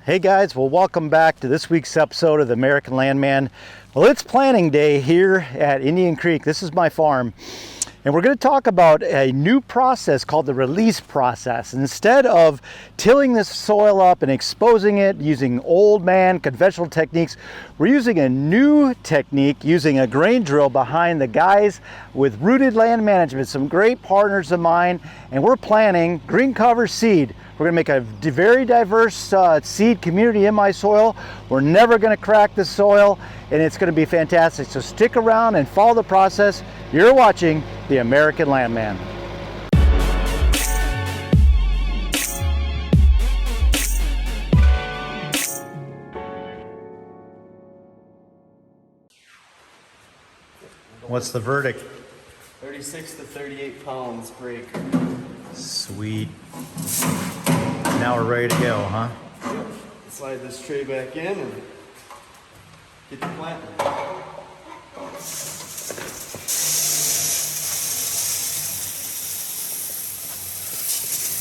Hey guys, well welcome back to this week's episode of the American Landman. Well, it's planting day here at Indian Creek. This is my farm. And we're going to talk about a new process called the release process. Instead of tilling this soil up and exposing it using old man conventional techniques, we're using a new technique using a grain drill behind the guys with Rooted Land Management, some great partners of mine, and we're planting green cover seed. We're going to make a very diverse seed community in my soil. We're never going to crack the soil, and it's going to be fantastic. So stick around and follow the process. You're watching the American Landman. What's the verdict? 36 to 38 pounds per acre. Sweet. Now we're ready to go, huh? Yep. Slide this tray back in and get the plant.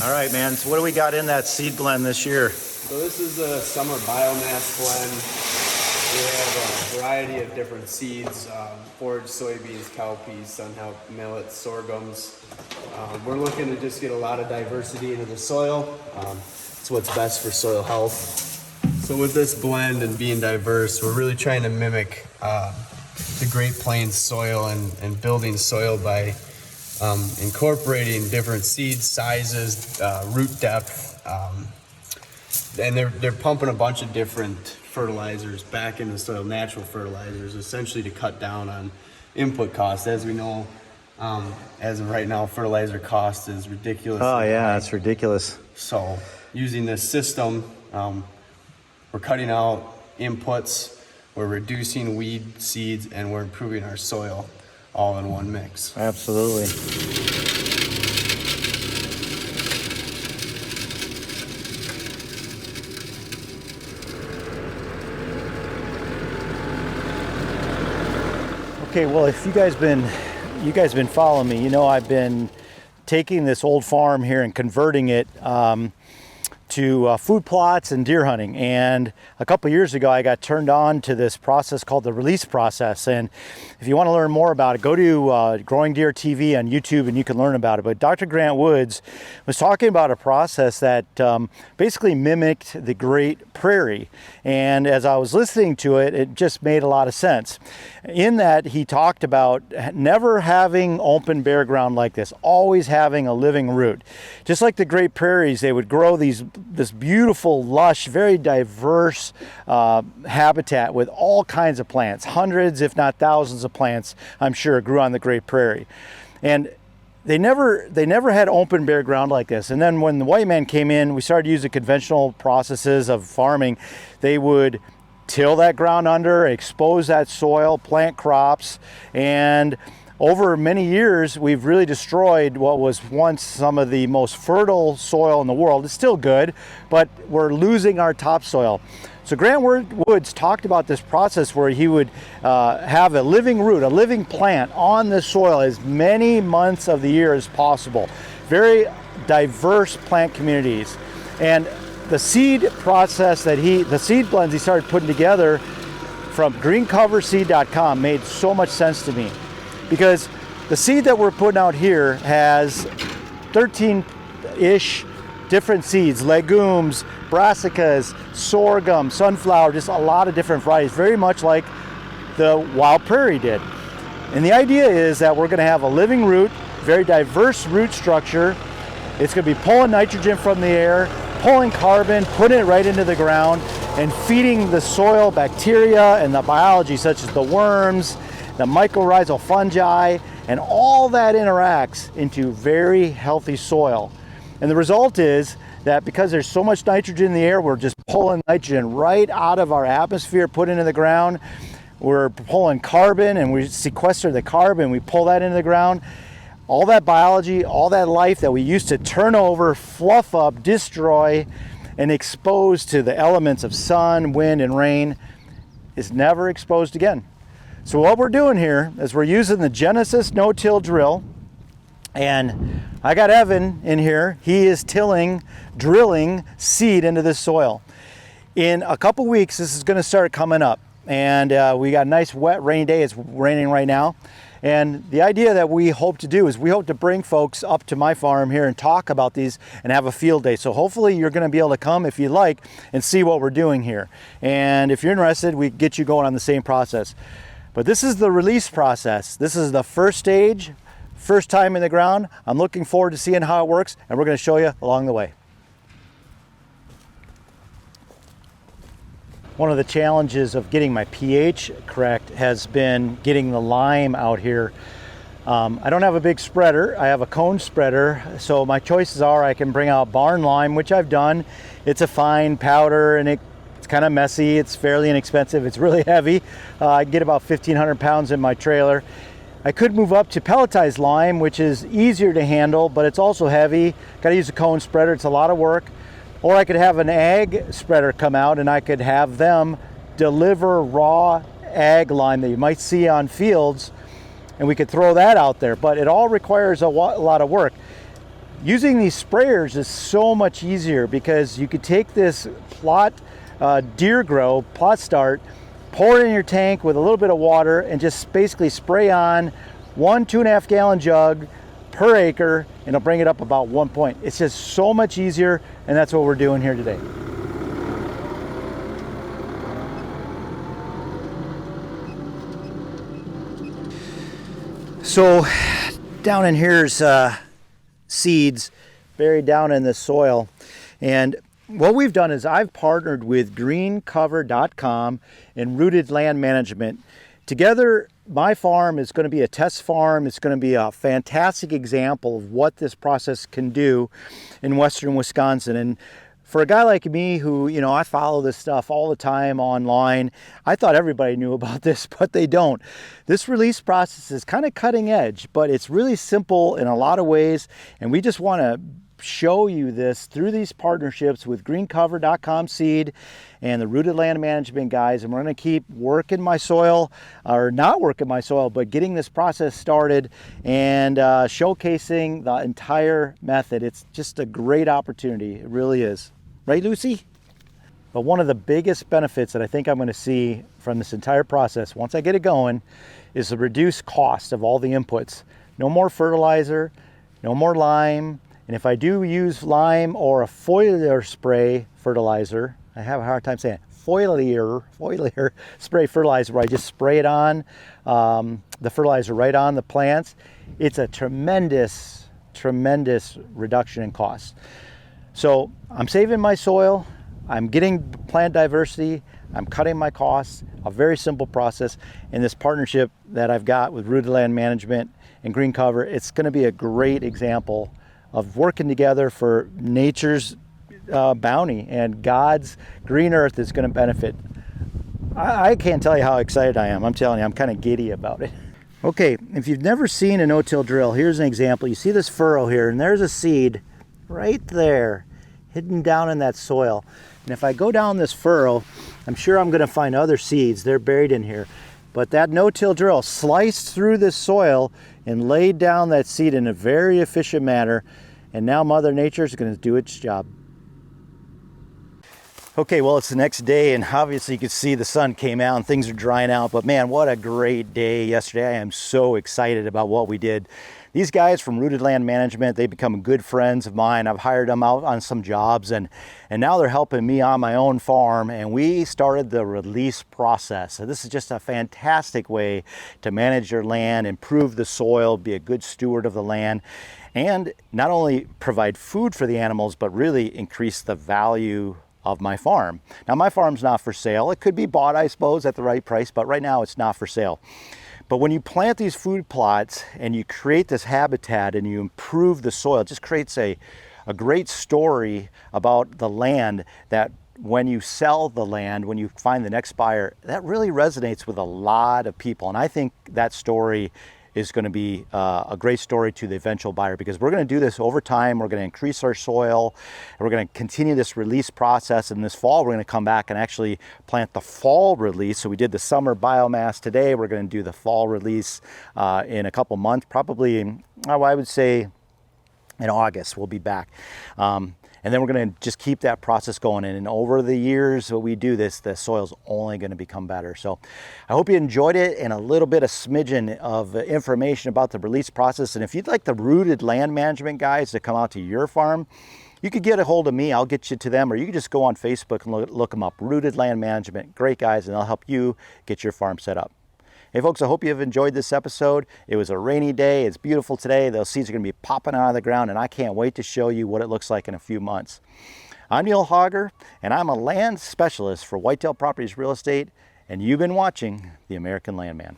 All right, man. So what do we got in that seed blend this year? So this is a summer biomass blend. We have a variety of different seeds, forage soybeans, cowpeas, sunhelp, millets, sorghums. We're looking to just get a lot of diversity into the soil. It's what's best for soil health. So with this blend and being diverse, we're really trying to mimic the Great Plains soil and building soil by incorporating different seed sizes, root depth, and they're pumping a bunch of different fertilizers back in the soil, natural fertilizers, essentially to cut down on input costs. As we know, as of right now, fertilizer cost is ridiculous. Oh yeah, it's ridiculous. So using this system, we're cutting out inputs, we're reducing weed seeds, and we're improving our soil all in one mix. Absolutely. Okay, well, if you guys been following me, you know I've been taking this old farm here and converting it to food plots and deer hunting. And a couple years ago, I got turned on to this process called the release process. And if you want to learn more about it, go to Growing Deer TV on YouTube and you can learn about it. But Dr. Grant Woods was talking about a process that basically mimicked the Great Prairie. And as I was listening to it, it just made a lot of sense. In that, he talked about never having open bare ground like this, always having a living root. Just like the Great Prairies, they would grow this beautiful, lush, very diverse habitat with all kinds of plants. Hundreds, if not thousands of plants, I'm sure, grew on the Great Prairie. And they never had open bare ground like this. And then when the white man came in, we started using conventional processes of farming. They would till that ground under, expose that soil, plant crops, and over many years, we've really destroyed what was once some of the most fertile soil in the world. It's still good, but we're losing our topsoil. So Grant Woods talked about this process where he would have a living root, a living plant on the soil as many months of the year as possible. Very diverse plant communities. And the seed process the seed blends he started putting together from greencoverseed.com made so much sense to me. Because the seed that we're putting out here has 13-ish different seeds, legumes, brassicas, sorghum, sunflower, just a lot of different varieties, very much like the wild prairie did. And the idea is that we're going to have a living root, very diverse root structure. It's going to be pulling nitrogen from the air, pulling carbon, putting it right into the ground, and feeding the soil bacteria and the biology such as the worms, the mycorrhizal fungi, and all that interacts into very healthy soil. And the result is that because there's so much nitrogen in the air, we're just pulling nitrogen right out of our atmosphere, put into the ground. We're pulling carbon and we sequester the carbon, we pull that into the ground. All that biology, all that life that we used to turn over, fluff up, destroy, and expose to the elements of sun, wind, and rain is never exposed again. So what we're doing here is we're using the Genesis no-till drill, and I got Evan in here. He is drilling seed into this soil. In a couple weeks, this is going to start coming up, and we got a nice wet rainy day. It's raining right now, and the idea that we hope to do is we hope to bring folks up to my farm here and talk about these and have a field day. So hopefully you're going to be able to come if you like and see what we're doing here, and if you're interested, we get you going on the same process. But this is the release process. This is the first stage, first time in the ground. I'm looking forward to seeing how it works, and we're going to show you along the way. One of the challenges of getting my pH correct has been getting the lime out here. I don't have a big spreader, I have a cone spreader, so my choices are I can bring out barn lime, which I've done. It's a fine powder and it's kind of messy, it's fairly inexpensive, it's really heavy. I get about 1,500 pounds in my trailer. I could move up to pelletized lime, which is easier to handle, but it's also heavy. Got to use a cone spreader, it's a lot of work. Or I could have an ag spreader come out and I could have them deliver raw ag lime that you might see on fields, and we could throw that out there. But it all requires a lot of work. Using these sprayers is so much easier because you could take this plot deer grow, plot start, pour it in your tank with a little bit of water and just basically spray on 1 2.5 gallon jug per acre, and it'll bring it up about 1 point. It's just so much easier, and that's what we're doing here today. So down in here's seeds buried down in the soil, and what we've done is I've partnered with greencover.com and Rooted Land Management. Together, my farm is going to be a test farm. It's going to be a fantastic example of what this process can do in western Wisconsin. And for a guy like me who, I follow this stuff all the time online, I thought everybody knew about this, but they don't. This release process is kind of cutting edge, but it's really simple in a lot of ways. And we just want to show you this through these partnerships with greencover.com seed and the Rooted Land Management guys, and we're going to keep working my soil, or not working my soil, but getting this process started and showcasing the entire method. It's just a great opportunity. It really is. Right, Lucy? But one of the biggest benefits that I think I'm going to see from this entire process, once I get it going, is the reduced cost of all the inputs. No more fertilizer, no more lime. And if I do use lime or a foliar spray fertilizer, I have a hard time saying it, foliar spray fertilizer, where I just spray it on, the fertilizer right on the plants, it's a tremendous reduction in cost. So I'm saving my soil, I'm getting plant diversity, I'm cutting my costs, a very simple process. And this partnership that I've got with Rooted Land Management and Green Cover, it's going to be a great example of working together for nature's bounty, and God's green earth is going to benefit. I can't tell you how excited I am. I'm telling you, I'm kind of giddy about it. Okay, if you've never seen a no-till drill, here's an example. You see this furrow here, and there's a seed right there, hidden down in that soil. And if I go down this furrow, I'm sure I'm going to find other seeds. They're buried in here. But that no-till drill sliced through this soil and laid down that seed in a very efficient manner. And now Mother Nature is going to do its job. Okay, well, it's the next day, and obviously you can see the sun came out and things are drying out. But man, what a great day yesterday. I am so excited about what we did. These guys from Rooted Land Management, they've become good friends of mine. I've hired them out on some jobs, and now they're helping me on my own farm, and we started the release process. So this is just a fantastic way to manage your land, improve the soil, be a good steward of the land, and not only provide food for the animals, but really increase the value of my farm. Now, my farm's not for sale. It could be bought, I suppose, at the right price, but right now it's not for sale. But when you plant these food plots and you create this habitat and you improve the soil, it just creates a great story about the land that when you sell the land, when you find the next buyer, that really resonates with a lot of people. And I think that story is going to be a great story to the eventual buyer, because we're going to do this over time. We're going to increase our soil, and we're going to continue this release process. And this fall, we're going to come back and actually plant the fall release. So we did the summer biomass today. We're going to do the fall release in a couple months, probably, I would say in August, we'll be back. And then we're going to just keep that process going. And over the years that we do this, the soil's only going to become better. So I hope you enjoyed it, and a little bit of smidgen of information about the release process. And if you'd like the rooted land management guys to come out to your farm, you could get a hold of me. I'll get you to them, or you can just go on Facebook and look them up. Rooted Land Management, great guys, and they'll help you get your farm set up. Hey folks, I hope you've enjoyed this episode. It was a rainy day. It's beautiful today. Those seeds are going to be popping out of the ground, and I can't wait to show you what it looks like in a few months. I'm Neil Hogger, and I'm a land specialist for Whitetail Properties Real Estate, and you've been watching The American Landman.